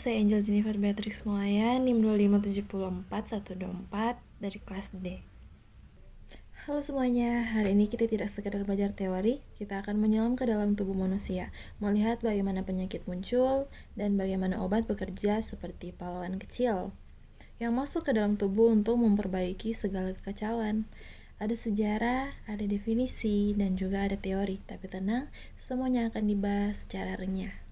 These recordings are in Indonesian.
saya Angel Jennifer Beatrix Moaya, NIM 2574124 dari kelas D. Halo semuanya, hari ini kita tidak sekedar belajar teori, kita akan menyelam ke dalam tubuh manusia, melihat bagaimana penyakit muncul dan bagaimana obat bekerja seperti pahlawan kecil yang masuk ke dalam tubuh untuk memperbaiki segala kekacauan. Ada sejarah, ada definisi, dan juga ada teori, tapi tenang, semuanya akan dibahas secara renyah.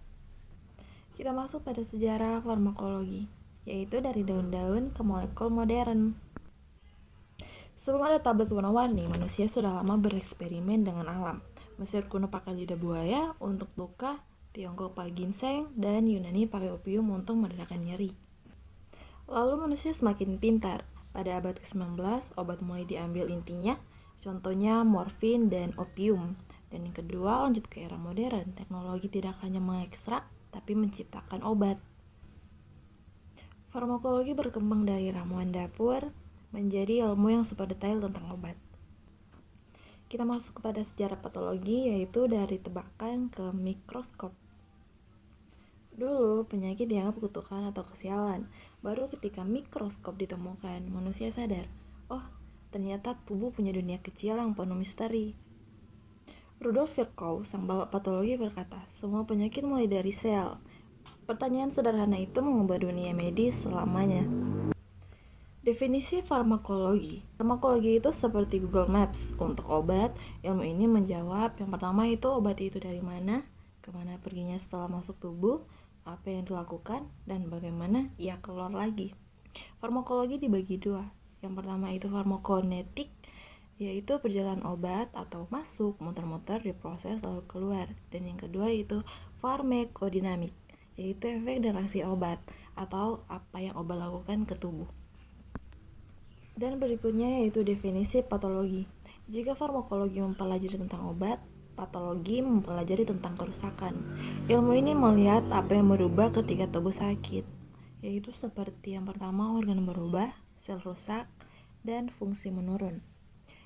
Kita masuk pada sejarah farmakologi, yaitu dari daun-daun ke molekul modern. Sebelum ada tablet warna-warni, manusia sudah lama bereksperimen dengan alam. Mesir kuno pakai lidah buaya untuk luka, Tiongkok pakai ginseng, dan Yunani pakai opium untuk meredakan nyeri. Lalu manusia semakin pintar. Pada abad ke-19, obat mulai diambil intinya, contohnya morfin dan opium. Dan yang kedua, lanjut ke era modern. Teknologi tidak hanya mengekstrak, tapi menciptakan obat. Farmakologi berkembang dari ramuan dapur menjadi ilmu yang super detail tentang obat. Kita masuk kepada sejarah patologi, yaitu dari tebakan ke mikroskop. Dulu, penyakit dianggap kutukan atau kesialan. Baru ketika mikroskop ditemukan, manusia sadar, oh, ternyata tubuh punya dunia kecil yang penuh misteri. Rudolf Virchow, sang bapak patologi, berkata, semua penyakit mulai dari sel. Pertanyaan sederhana itu mengubah dunia medis selamanya. Definisi farmakologi. Farmakologi itu seperti Google Maps untuk obat. Ilmu ini menjawab, yang pertama itu obat itu dari mana, kemana perginya setelah masuk tubuh, apa yang dilakukan, dan bagaimana ia keluar lagi. Farmakologi dibagi dua. Yang pertama itu farmakokinetik, yaitu perjalanan obat atau masuk, muter-muter, diproses lalu keluar. Dan yang kedua itu farmakodinamik, yaitu efek dan reaksi obat atau apa yang obat lakukan ke tubuh. Dan berikutnya yaitu definisi patologi. Jika farmakologi mempelajari tentang obat, patologi mempelajari tentang kerusakan. Ilmu ini melihat apa yang berubah ketika tubuh sakit, yaitu seperti yang pertama organ berubah, sel rusak, dan fungsi menurun.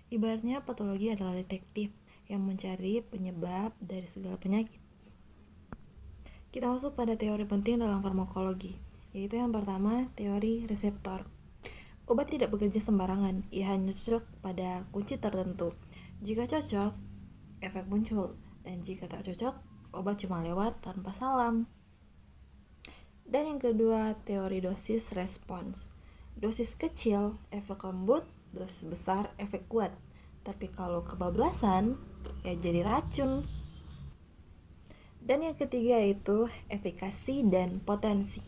Ibaratnya patologi adalah detektif yang mencari penyebab dari segala penyakit. Kita masuk pada teori penting dalam farmakologi, yaitu yang pertama teori reseptor. Obat tidak bekerja sembarangan, ia hanya cocok pada kunci tertentu. Jika cocok, efek muncul, dan jika tak cocok, obat cuma lewat tanpa salam. Dan yang kedua, teori dosis respons. Dosis kecil, efek lembut, dosis besar, efek kuat. Tapi kalau kebablasan, ya jadi racun. Dan yang ketiga itu efikasi dan potensi.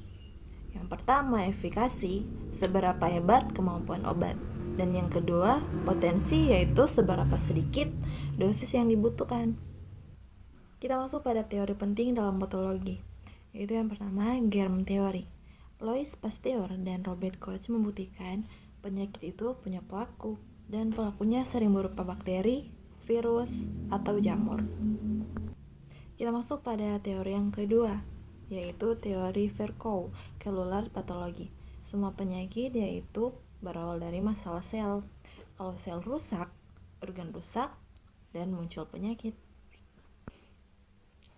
Yang pertama, efikasi, seberapa hebat kemampuan obat. Dan yang kedua, potensi, yaitu seberapa sedikit dosis yang dibutuhkan. Kita masuk pada teori penting dalam patologi, yaitu yang pertama, germ theory. Louis Pasteur dan Robert Koch membuktikan penyakit itu punya pelaku, dan pelakunya sering berupa bakteri, virus, atau jamur. Kita masuk pada teori yang kedua, yaitu teori Virchow, cellular pathology. Semua penyakit yaitu berawal dari masalah sel. Kalau sel rusak, organ rusak, dan muncul penyakit.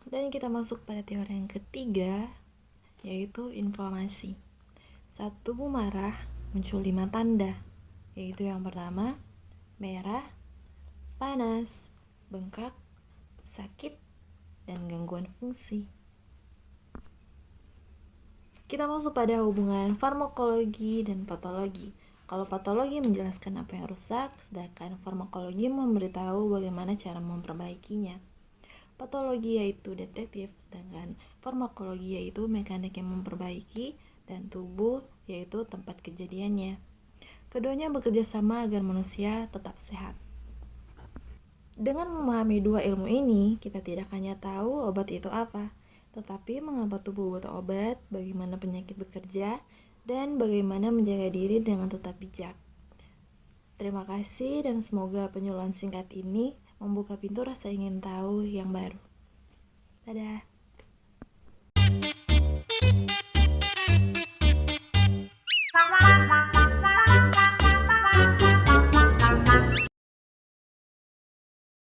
Dan kita masuk pada teori yang ketiga, yaitu inflamasi. Saat tubuh marah, muncul 5 tanda, yaitu yang pertama, merah, panas, bengkak, sakit, dan gangguan fungsi. Kita masuk pada hubungan farmakologi dan patologi. Kalau patologi menjelaskan apa yang rusak, sedangkan farmakologi memberitahu bagaimana cara memperbaikinya. Patologi yaitu detektif, sedangkan farmakologi yaitu mekanik yang memperbaiki, dan tubuh yaitu tempat kejadiannya. Keduanya bekerja sama agar manusia tetap sehat. Dengan memahami dua ilmu ini, kita tidak hanya tahu obat itu apa, tetapi mengapa tubuh butuh obat, bagaimana penyakit bekerja, dan bagaimana menjaga diri dengan tetap bijak. Terima kasih dan semoga penyuluhan singkat ini membuka pintu rasa ingin tahu yang baru. Dadah.